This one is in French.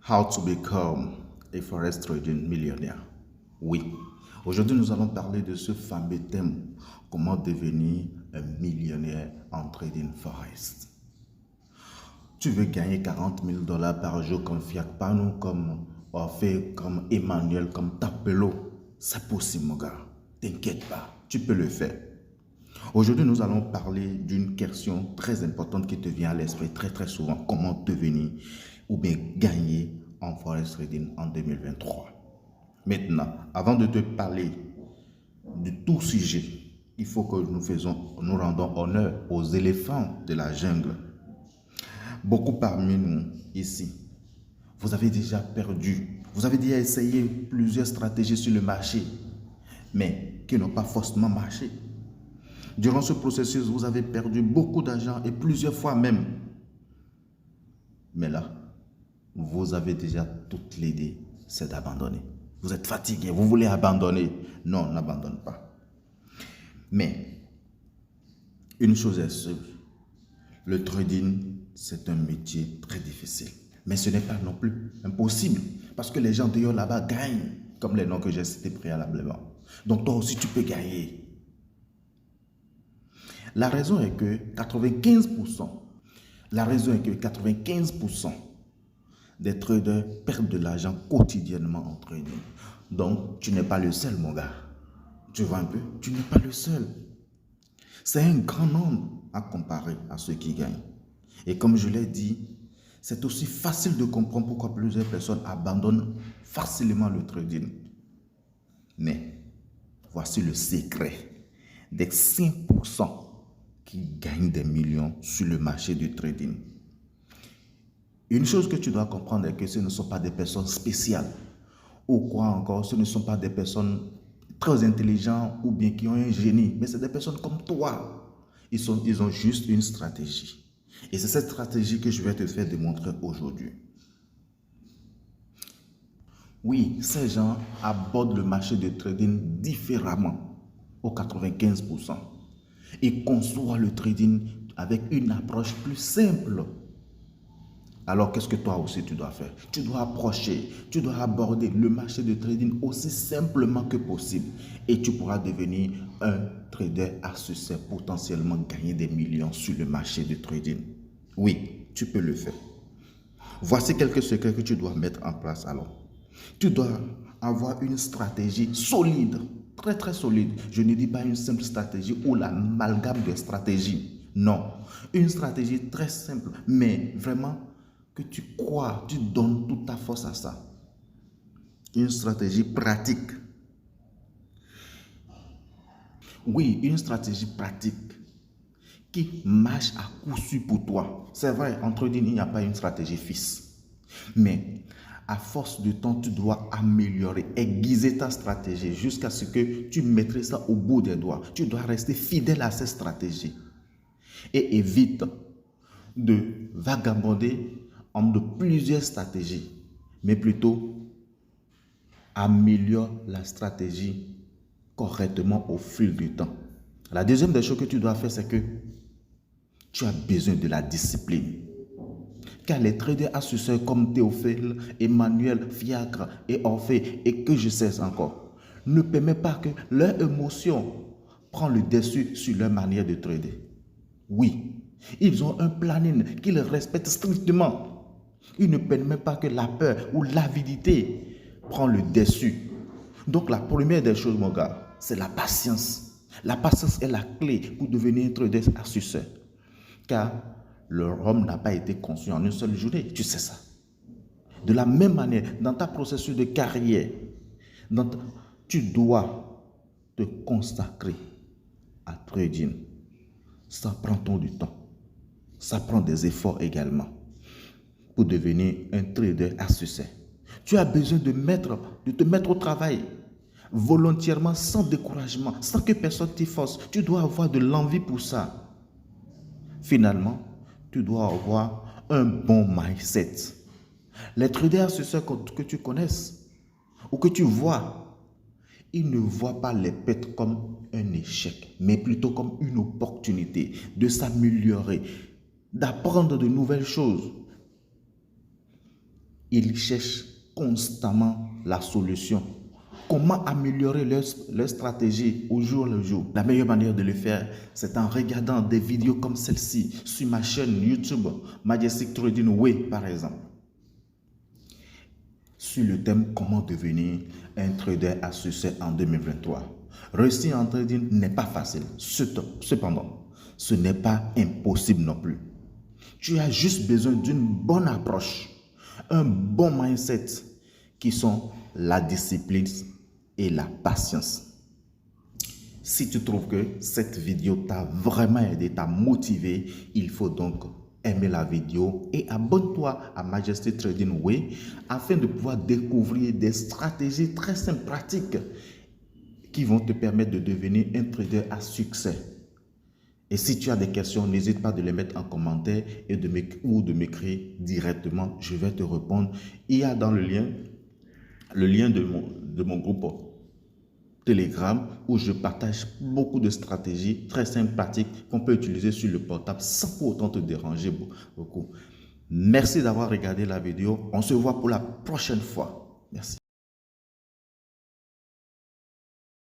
How to become a forex trading millionnaire. Oui, aujourd'hui nous allons parler de ce fameux thème, comment devenir un millionnaire en trading forex. Tu veux gagner 40 000 $ par jour comme Fiat Pano, comme Orphée, comme Emmanuel, comme Tapelo. C'est possible mon gars, t'inquiète pas, tu peux le faire. Aujourd'hui nous allons parler d'une question très importante qui te vient à l'esprit très souvent. Comment devenir ou bien gagner en forex trading en 2023. Maintenant, avant de te parler de tout sujet, il faut que nous rendons honneur aux éléphants de la jungle. Beaucoup parmi nous ici, vous avez déjà perdu, vous avez déjà essayé plusieurs stratégies sur le marché, mais qui n'ont pas forcément marché. Durant ce processus, vous avez perdu beaucoup d'argent et plusieurs fois même. Mais là, vous avez déjà toute l'idée, c'est d'abandonner. Vous êtes fatigué, vous voulez abandonner. Non, n'abandonne pas. Mais, une chose est sûre, le trading, c'est un métier très difficile. Mais ce n'est pas non plus impossible, parce que les gens d'ailleurs là-bas gagnent, comme les noms que j'ai cités préalablement. Donc toi aussi, tu peux gagner. La raison est que 95%, des traders perdent de l'argent quotidiennement en trading. Donc, tu n'es pas le seul, mon gars. Tu vois un peu? Tu n'es pas le seul. C'est un grand nombre à comparer à ceux qui gagnent. Et comme je l'ai dit, c'est aussi facile de comprendre pourquoi plusieurs personnes abandonnent facilement le trading. Mais, voici le secret des 5% qui gagnent des millions sur le marché du trading. Une chose que tu dois comprendre est que ce ne sont pas des personnes spéciales. Ou quoi encore, ce ne sont pas des personnes très intelligentes ou bien qui ont un génie. Mais c'est des personnes comme toi. Ils ont juste une stratégie. Et c'est cette stratégie que je vais te faire démontrer aujourd'hui. Oui, ces gens abordent le marché du trading différemment, au 95%. Ils conçoivent le trading avec une approche plus simple. Alors, qu'est-ce que toi aussi tu dois faire? Tu dois approcher, tu dois aborder le marché de trading aussi simplement que possible. Et tu pourras devenir un trader à succès, potentiellement gagner des millions sur le marché de trading. Oui, tu peux le faire. Voici quelques secrets que tu dois mettre en place alors. Tu dois avoir une stratégie solide, très solide. Je ne dis pas une simple stratégie ou l'amalgame de stratégies. Non, une stratégie très simple, mais vraiment que tu crois, tu donnes toute ta force à ça. Une stratégie pratique. Oui, une stratégie pratique qui marche à coup sûr pour toi. C'est vrai, en trading, il n'y a pas une stratégie fixe. Mais à force de temps, tu dois améliorer, aiguiser ta stratégie jusqu'à ce que tu maîtrises ça au bout des doigts. Tu dois rester fidèle à cette stratégie. Et évite de vagabonder entre plusieurs stratégies, mais plutôt améliore la stratégie correctement au fil du temps. La deuxième des choses que tu dois faire, c'est que tu as besoin de la discipline. Car les traders à succès comme Théophile, Emmanuel, Fiacre et Orphée, et que je sais encore, ne permettent pas que leur émotion prenne le dessus sur leur manière de trader. Oui, ils ont un planning qu'ils respectent strictement. Ils ne permettent pas que la peur ou l'avidité prenne le dessus. Donc la première des choses, mon gars, c'est la patience. La patience est la clé pour devenir un trader à succès. Car le Rome n'a pas été conçu en une seule journée, tu sais ça. De la même manière, dans ta processus de carrière, tu dois te consacrer à trading. Ça prend du temps. Ça prend des efforts également pour devenir un trader à succès. Tu as besoin de te mettre au travail volontairement, sans découragement, sans que personne t'y force. Tu dois avoir de l'envie pour ça. Finalement, tu dois avoir un bon mindset. Les traders à succès que tu connaisses ou que tu vois, ils ne voient pas les pertes comme un échec, mais plutôt comme une opportunité de s'améliorer, d'apprendre de nouvelles choses. ils cherchent constamment la solution. Comment améliorer leur stratégie au jour le jour? La meilleure manière de le faire, c'est en regardant des vidéos comme celle-ci sur ma chaîne YouTube Majestic Trading Way par exemple, sur le thème comment devenir un trader à succès en 2023. Réussir en trading n'est pas facile. Cependant, ce n'est pas impossible non plus. Tu as juste besoin d'une bonne approche, un bon mindset qui sont la discipline et la patience. Si tu trouves que cette vidéo t'a vraiment aidé, t'a motivé, il faut donc aimer la vidéo et abonne-toi à Majestic Trading Way afin de pouvoir découvrir des stratégies très simples, pratiques qui vont te permettre de devenir un trader à succès. Et si tu as des questions, n'hésite pas de les mettre en commentaire ou de m'écrire directement. Je vais te répondre. Il y a dans le lien de mon groupe Telegram où je partage beaucoup de stratégies très simples, pratiques qu'on peut utiliser sur le portable sans pour autant te déranger beaucoup. Merci d'avoir regardé la vidéo. On se voit pour la prochaine fois. Merci.